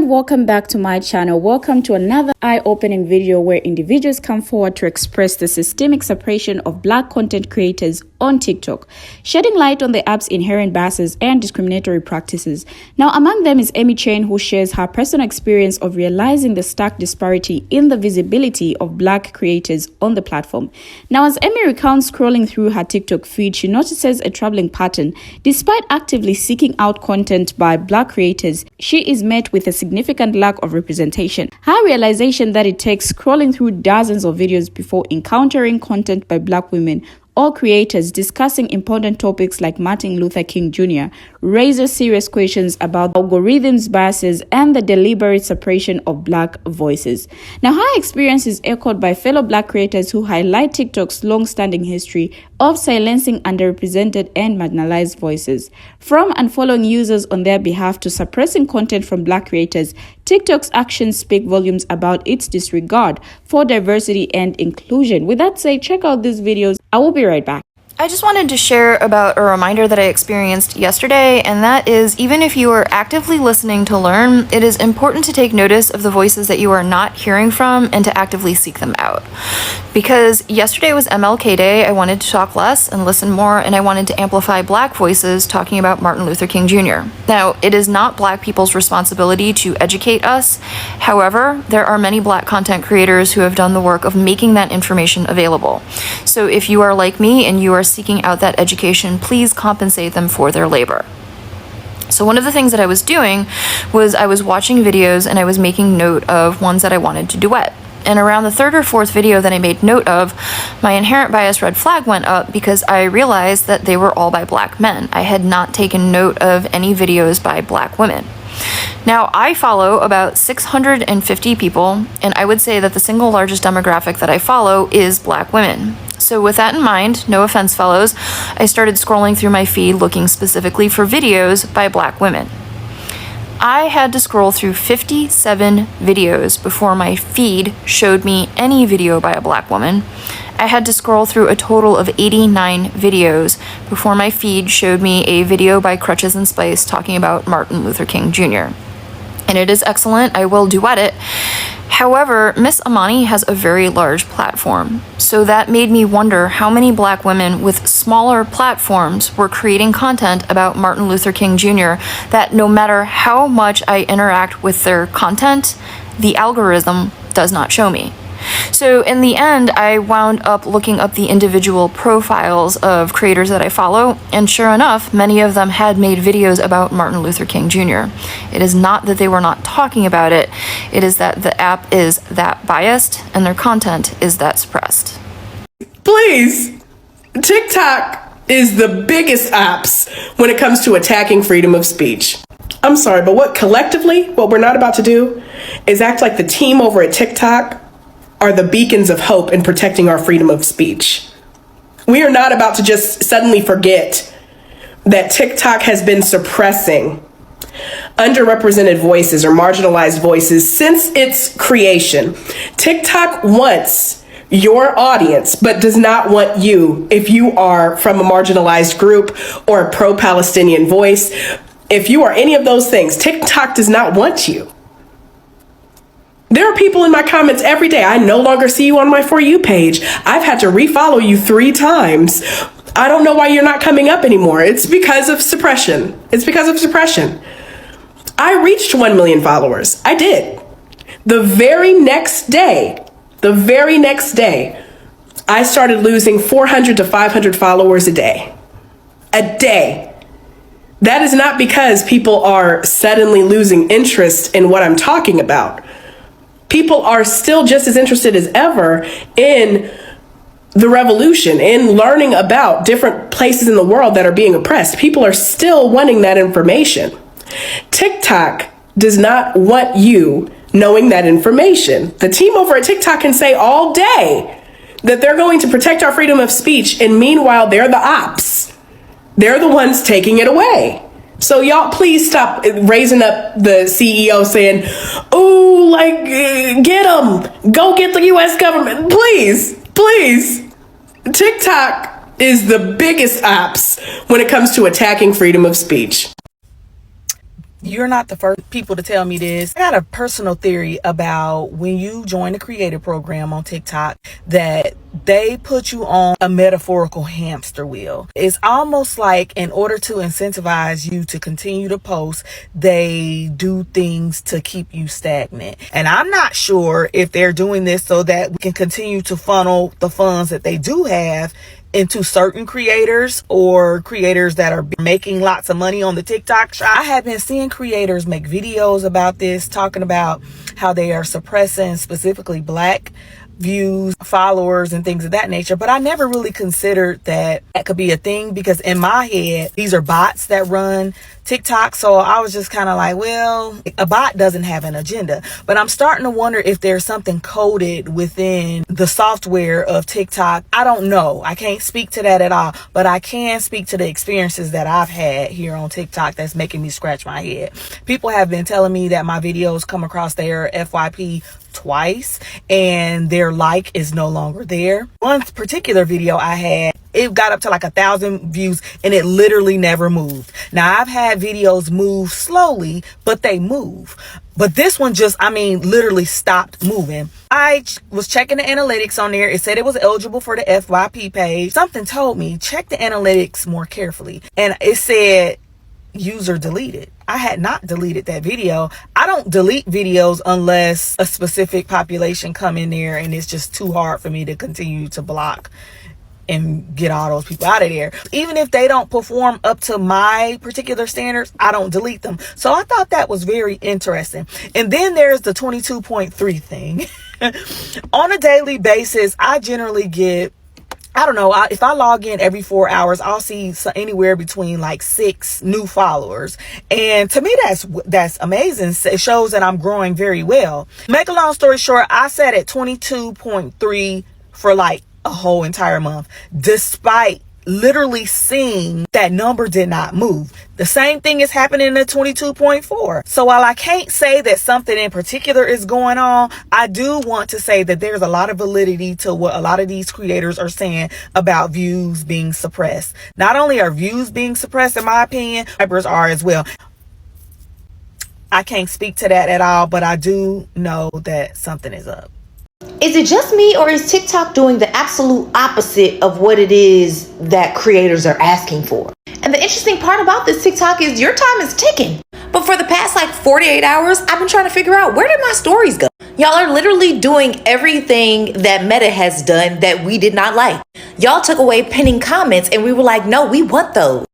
and welcome back to my channel. Welcome to another eye-opening video where individuals come forward to express the systemic suppression of Black content creators on TikTok, shedding light on the app's inherent biases and discriminatory practices. Now, among them is Amy Chen, who shares her personal experience of realizing the stark disparity in the visibility of Black creators on the platform. Now, as Amy recounts scrolling through her TikTok feed, she notices a troubling pattern. Despite actively seeking out content by Black creators, she is met with a significant lack of representation. Her realization that it takes scrolling through dozens of videos before encountering content by Black women or creators discussing important topics like Martin Luther King Jr. raises serious questions about algorithms, biases, and the deliberate suppression of Black voices. Now, her experience is echoed by fellow Black creators who highlight TikTok's long-standing history of silencing underrepresented and marginalized voices. From unfollowing users on their behalf to suppressing content from Black creators, TikTok's actions speak volumes about its disregard for diversity and inclusion. With that said, check out these videos. I will be right back. I just wanted to share about a reminder that I experienced yesterday, and that is, even if you are actively listening to learn, it is important to take notice of the voices that you are not hearing from and to actively seek them out. Because yesterday was MLK Day, I wanted to talk less and listen more, and I wanted to amplify Black voices talking about Martin Luther King Jr. Now, it is not Black people's responsibility to educate us. However, there are many Black content creators who have done the work of making that information available. So if you are like me and you are seeking out that education, please compensate them for their labor. So one of the things that I was doing was I was watching videos and I was making note of ones that I wanted to duet. And around the third or fourth video that I made note of, my inherent bias red flag went up because I realized that they were all by Black men. I had not taken note of any videos by Black women. Now, I follow about 650 people, and I would say that the single largest demographic that I follow is Black women. So with that in mind, no offense fellows, I started scrolling through my feed looking specifically for videos by Black women. I had to scroll through 57 videos before my feed showed me any video by a Black woman. I had to scroll through a total of 89 videos before my feed showed me a video by Crutches and Spice talking about Martin Luther King Jr. And it is excellent, I will duet it. However, Miss Amani has a very large platform, so that made me wonder how many Black women with smaller platforms were creating content about Martin Luther King Jr. that no matter how much I interact with their content, the algorithm does not show me. So in the end, I wound up looking up the individual profiles of creators that I follow, and sure enough, many of them had made videos about Martin Luther King Jr. It is not that they were not talking about it, it is that the app is that biased and their content is that suppressed. Please, TikTok is the biggest apps when it comes to attacking freedom of speech. I'm sorry, but what we're not about to do is act like the team over at TikTok are the beacons of hope in protecting our freedom of speech. We are not about to just suddenly forget that TikTok has been suppressing underrepresented voices or marginalized voices since its creation. TikTok wants your audience, but does not want you if you are from a marginalized group or a pro-Palestinian voice. If you are any of those things, TikTok does not want you. There are people in my comments every day. I no longer see you on my For You page. I've had to refollow you 3 times. I don't know why you're not coming up anymore. It's because of suppression. It's because of suppression. I reached 1 million followers. I did. The very next day, I started losing 400 to 500 followers a day. A day. That is not because people are suddenly losing interest in what I'm talking about. People are still just as interested as ever in the revolution, in learning about different places in the world that are being oppressed. People are still wanting that information. TikTok does not want you knowing that information. The team over at TikTok can say all day that they're going to protect our freedom of speech, and meanwhile, they're the ops. They're the ones taking it away. So y'all please stop raising up the CEO saying, "Ooh, like, get them, go get the US government." Please. TikTok is the biggest apps when it comes to attacking freedom of speech. you're not the first people to tell me this. I got a personal theory about when you join the creator program on TikTok that they put you on a metaphorical hamster wheel. It's almost like in order to incentivize you to continue to post, they do things to keep you stagnant. And I'm not sure if they're doing this so that we can continue to funnel the funds that they do have into certain creators or creators that are making lots of money on the TikTok shop. I have been seeing creators make videos about this, talking about how they are suppressing specifically Black views, followers, and things of that nature. But I never really considered that could be a thing, because in my head, these are bots that run TikTok. So I was just kind of like, well, a bot doesn't have an agenda. But I'm starting to wonder if there's something coded within the software of TikTok. I don't know. I can't speak to that at all. But I can speak to the experiences that I've had here on TikTok that's making me scratch my head. People have been telling me that my videos come across their FYP twice and their like is no longer there. One particular video I had, it got up to like 1,000 views and it literally never moved. Now I've had videos move slowly, but they move. But this one just, literally stopped moving. I was checking the analytics on there. It said it was eligible for the FYP page. Something told me, check the analytics more carefully. And it said user deleted. I had not deleted that video. I don't delete videos unless a specific population come in there and it's just too hard for me to continue to block and get all those people out of there. Even if they don't perform up to my particular standards, I don't delete them. So I thought that was very interesting. And then there's the 22.3 thing. On a daily basis, I generally get, if I log in every 4 hours, I'll see anywhere between like 6 new followers. And to me, that's amazing. It shows that I'm growing very well. Make a long story short, I sat at 22.3 for like a whole entire month, despite literally seeing that number did not move. The same thing is happening at 22.4. So while I can't say that something in particular is going on, I do want to say that there's a lot of validity to what a lot of these creators are saying about views being suppressed. Not only are views being suppressed, in my opinion, subscribers are as well. I can't speak to that at all, but I do know that something is up. Is it just me, or is TikTok doing the absolute opposite of what it is that creators are asking for? And the interesting part about this TikTok is your time is ticking. But for the past like 48 hours, I've been trying to figure out, where did my stories go? Y'all are literally doing everything that Meta has done that we did not like. Y'all took away pinning comments and we were like, no, we want those.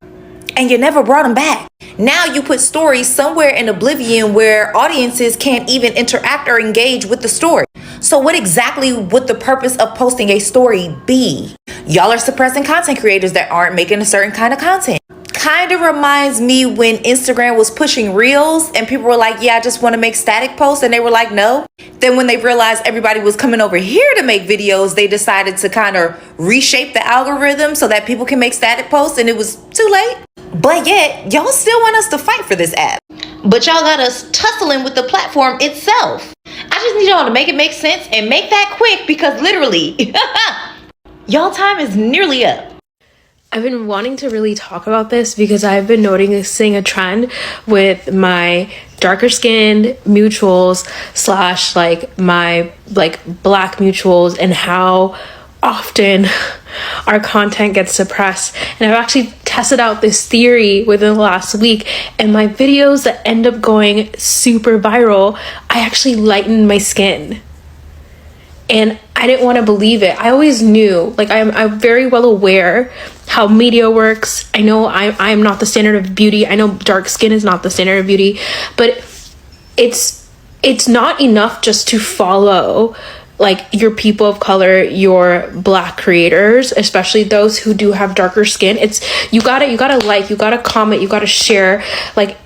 And you never brought them back. Now you put stories somewhere in oblivion where audiences can't even interact or engage with the story. So what exactly would the purpose of posting a story be? Y'all are suppressing content creators that aren't making a certain kind of content. Kind of reminds me when Instagram was pushing reels and people were like, yeah, I just want to make static posts. And they were like, no. Then when they realized everybody was coming over here to make videos, they decided to kind of reshape the algorithm so that people can make static posts, and it was too late. But yet, y'all still want us to fight for this app. But y'all got us tussling with the platform itself. I just need y'all to make it make sense and make that quick, because literally, y'all time is nearly up. I've been wanting to really talk about this because I've been noticing a trend with my darker skinned mutuals / like my black mutuals, and how often our content gets suppressed. And I've actually tested out this theory within the last week, and my videos that end up going super viral, I actually lighten my skin. And I didn't want to believe it. I always knew, like I'm very well aware how media works. I know I'm not the standard of beauty. I know dark skin is not the standard of beauty, but it's not enough just to follow like your people of color, your black creators, especially those who do have darker skin. You gotta like, you gotta comment, you gotta share. Like,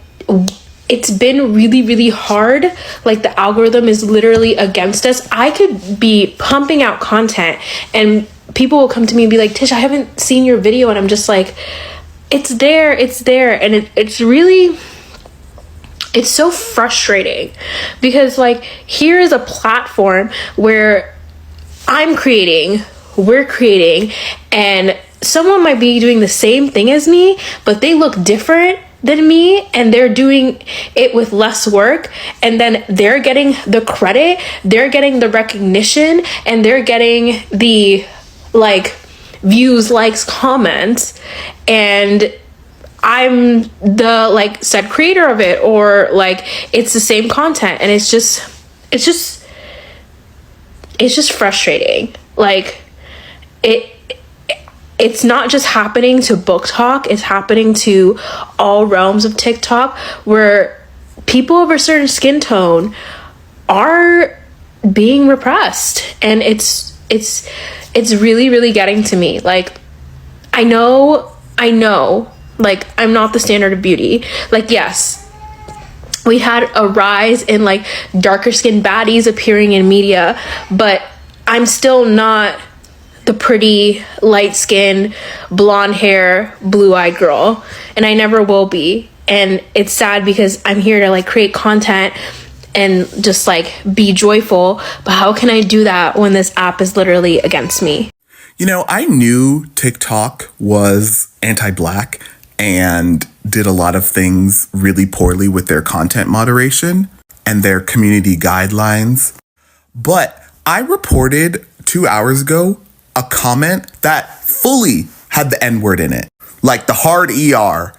it's been really, really hard. Like, the algorithm is literally against us. I could be pumping out content and people will come to me and be like, Tish, I haven't seen your video. And I'm just like, it's there. And it's so frustrating, because like, here is a platform where we're creating, and someone might be doing the same thing as me, but they look different than me, and they're doing it with less work, and then they're getting the credit, they're getting the recognition, and they're getting the like views, likes, comments, and I'm the like said creator of it, or like it's the same content, and it's just frustrating. Like it's not just happening to book talk, it's happening to all realms of TikTok, where people of a certain skin tone are being repressed, and it's really, really getting to me. Like I know, like I'm not the standard of beauty. Like, yes, we had a rise in like darker skinned baddies appearing in media, but I'm still not the pretty light skin, blonde hair, blue eyed girl, and I never will be. And it's sad because I'm here to like create content and just like be joyful, but how can I do that when this app is literally against me? You know, I knew TikTok was anti-Black and did a lot of things really poorly with their content moderation and their community guidelines. But I reported 2 hours ago a comment that fully had the N-word in it, like the hard ER.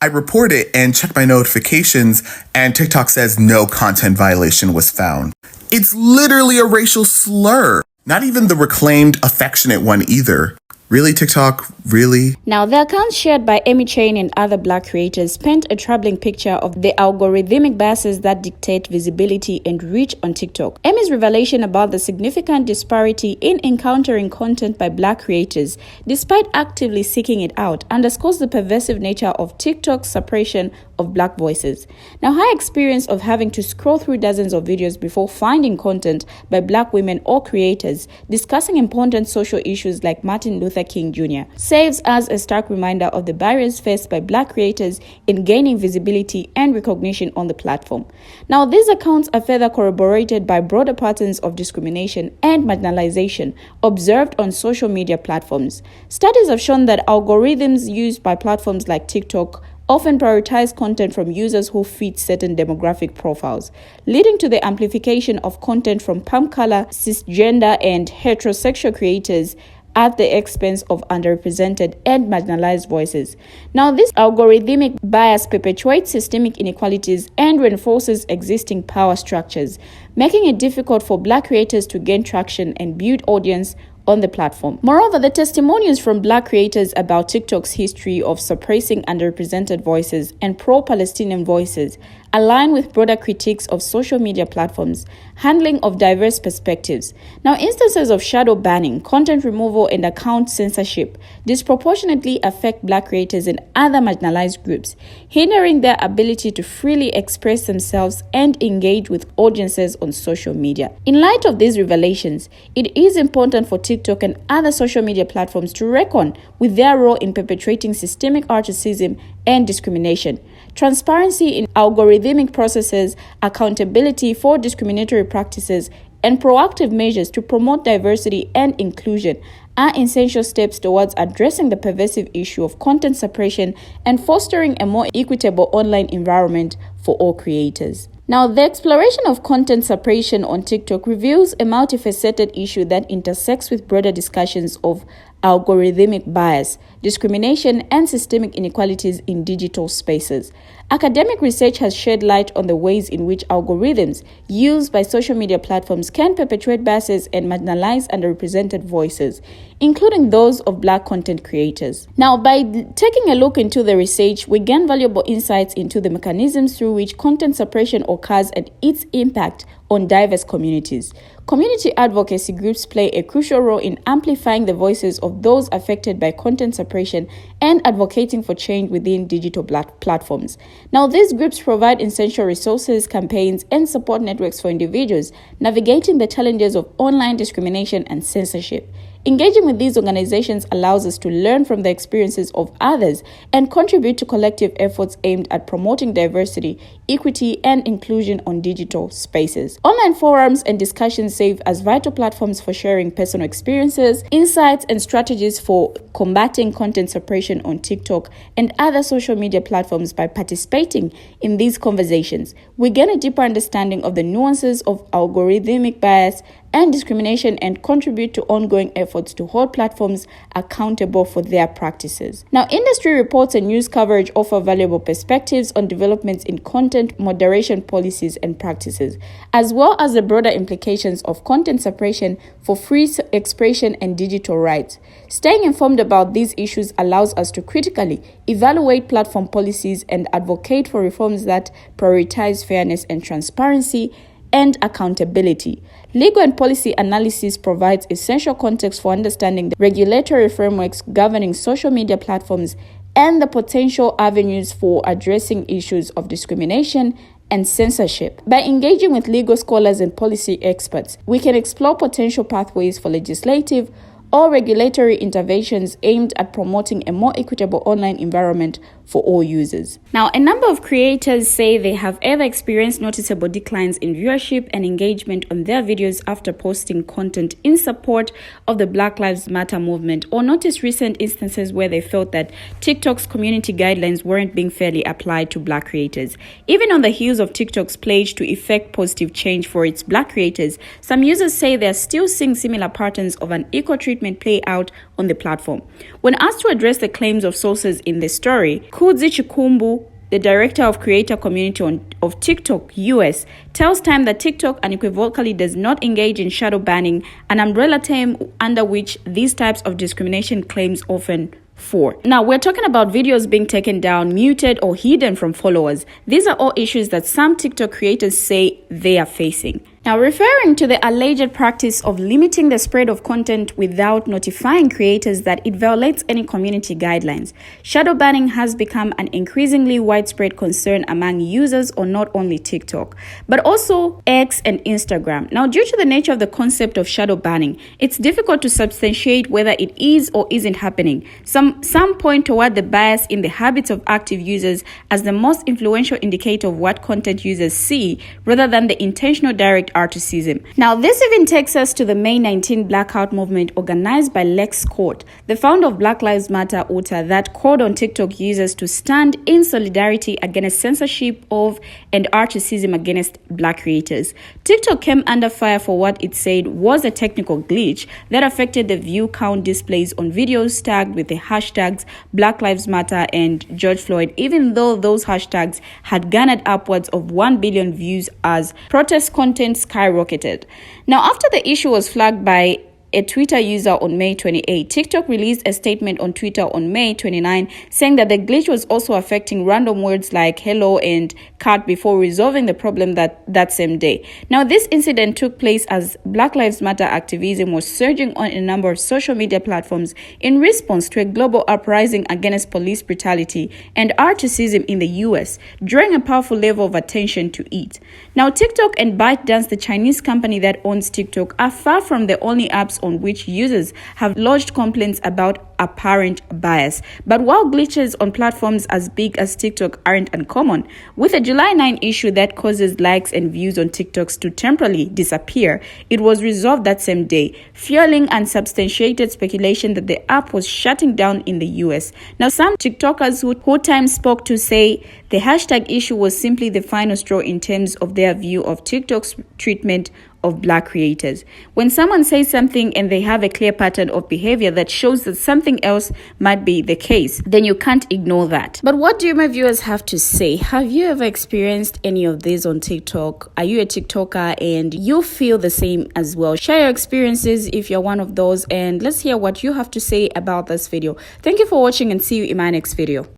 I report it and check my notifications, and TikTok says no content violation was found. It's literally a racial slur. Not even the reclaimed affectionate one either. Really, TikTok? Really? Now, the accounts shared by Amy Chain and other Black creators paint a troubling picture of the algorithmic biases that dictate visibility and reach on TikTok. Amy's revelation about the significant disparity in encountering content by Black creators, despite actively seeking it out, underscores the pervasive nature of TikTok's suppression of Black voices. Now, her experience of having to scroll through dozens of videos before finding content by Black women or creators discussing important social issues like Martin Luther King Jr. serves as a stark reminder of the barriers faced by Black creators in gaining visibility and recognition on the platform. Now, these accounts are further corroborated by broader patterns of discrimination and marginalization observed on social media platforms. Studies have shown that algorithms used by platforms like TikTok often prioritize content from users who fit certain demographic profiles, leading to the amplification of content from palm color, cisgender, and heterosexual creators at the expense of underrepresented and marginalized voices. Now, this algorithmic bias perpetuates systemic inequalities and reinforces existing power structures, making it difficult for Black creators to gain traction and build audience on the platform. Moreover, the testimonials from Black creators about TikTok's history of suppressing underrepresented voices and pro-Palestinian voices align with broader critiques of social media platforms' handling of diverse perspectives. Now, instances of shadow banning, content removal, and account censorship disproportionately affect Black creators and other marginalized groups, hindering their ability to freely express themselves and engage with audiences on social media. In light of these revelations, it is important for TikTok and other social media platforms to reckon with their role in perpetrating systemic racism and discrimination. Transparency in algorithmic processes, accountability for discriminatory practices, and proactive measures to promote diversity and inclusion are essential steps towards addressing the pervasive issue of content suppression and fostering a more equitable online environment for all creators. Now, the exploration of content suppression on TikTok reveals a multifaceted issue that intersects with broader discussions of algorithmic bias, discrimination, and systemic inequalities in digital spaces. Academic research has shed light on the ways in which algorithms used by social media platforms can perpetuate biases and marginalize underrepresented voices, including those of Black content creators. Now, by taking a look into the research, we gain valuable insights into the mechanisms through which content suppression occurs and its impact on diverse communities. Community advocacy groups play a crucial role in amplifying the voices of those affected by content suppression and advocating for change within digital platforms. Now, these groups provide essential resources, campaigns, and support networks for individuals navigating the challenges of online discrimination and censorship. Engaging with these organizations allows us to learn from the experiences of others and contribute to collective efforts aimed at promoting diversity, equity, and inclusion on digital spaces. videos. Online forums and discussions serve as vital platforms for sharing personal experiences, insights, and strategies for combating content suppression on TikTok and other social media platforms. By participating in these conversations, we gain a deeper understanding of the nuances of algorithmic bias and discrimination and contribute to ongoing efforts to hold platforms accountable for their practices. Now, industry reports and news coverage offer valuable perspectives on developments in content moderation policies and practices, as well as the broader implications of content suppression for free expression and digital rights. Staying informed about these issues allows us to critically evaluate platform policies and advocate for reforms that prioritize fairness and transparency and accountability. Legal and policy analysis provides essential context for understanding the regulatory frameworks governing social media platforms and the potential avenues for addressing issues of discrimination and censorship. By engaging with legal scholars and policy experts, we can explore potential pathways for legislative or regulatory interventions aimed at promoting a more equitable online environment for all users. Now, a number of creators say they have ever experienced noticeable declines in viewership and engagement on their videos after posting content in support of the Black Lives Matter movement, or noticed recent instances where they felt that TikTok's community guidelines weren't being fairly applied to Black creators. Even on the heels of TikTok's pledge to effect positive change for its Black creators, some users say they're still seeing similar patterns of unequal treatment play out on the platform. When asked to address the claims of sources in the story, Kudzi Chikumbu, the director of creator community of TikTok US, tells Time that TikTok unequivocally does not engage in shadow banning, an umbrella term under which these types of discrimination claims often fall. Now, we're talking about videos being taken down, muted, or hidden from followers. These are all issues that some TikTok creators say they are facing. Now, referring to the alleged practice of limiting the spread of content without notifying creators that it violates any community guidelines, shadow banning has become an increasingly widespread concern among users on not only TikTok, but also X and Instagram. Now, due to the nature of the concept of shadow banning, it's difficult to substantiate whether it is or isn't happening. Some point toward the bias in the habits of active users as the most influential indicator of what content users see, rather than the intentional direct articism. Now, this even takes us to the May 19 blackout movement organized by Lex Scott, the founder of Black Lives Matter UTA, that called on TikTok users to stand in solidarity against censorship of and articism against Black creators. TikTok came under fire for what it said was a technical glitch that affected the view count displays on videos tagged with the hashtags Black Lives Matter and George Floyd, even though those hashtags had garnered upwards of 1 billion views as protest content skyrocketed. Now, after the issue was flagged by a Twitter user on May 28, TikTok released a statement on Twitter on May 29 saying that the glitch was also affecting random words like hello and cat before resolving the problem that same day. Now, this incident took place as Black Lives Matter activism was surging on a number of social media platforms in response to a global uprising against police brutality and articism in the US, drawing a powerful level of attention to it. Now, TikTok and ByteDance, the Chinese company that owns TikTok, are far from the only apps on which users have lodged complaints about apparent bias. But while glitches on platforms as big as TikTok aren't uncommon, with a July 9 issue that causes likes and views on TikToks to temporarily disappear, it was resolved that same day, fueling unsubstantiated speculation that the app was shutting down in the US. Now, some TikTokers who Time spoke to say the hashtag issue was simply the final straw in terms of their view of TikTok's treatment of Black creators. When someone says something and they have a clear pattern of behavior that shows that something else might be the case, then you can't ignore that. But what do my viewers have to say? Have you ever experienced any of this on TikTok? Are you a TikToker and you feel the same as well? Share your experiences if you're one of those, and let's hear what you have to say about this video. Thank you for watching and see you in my next video.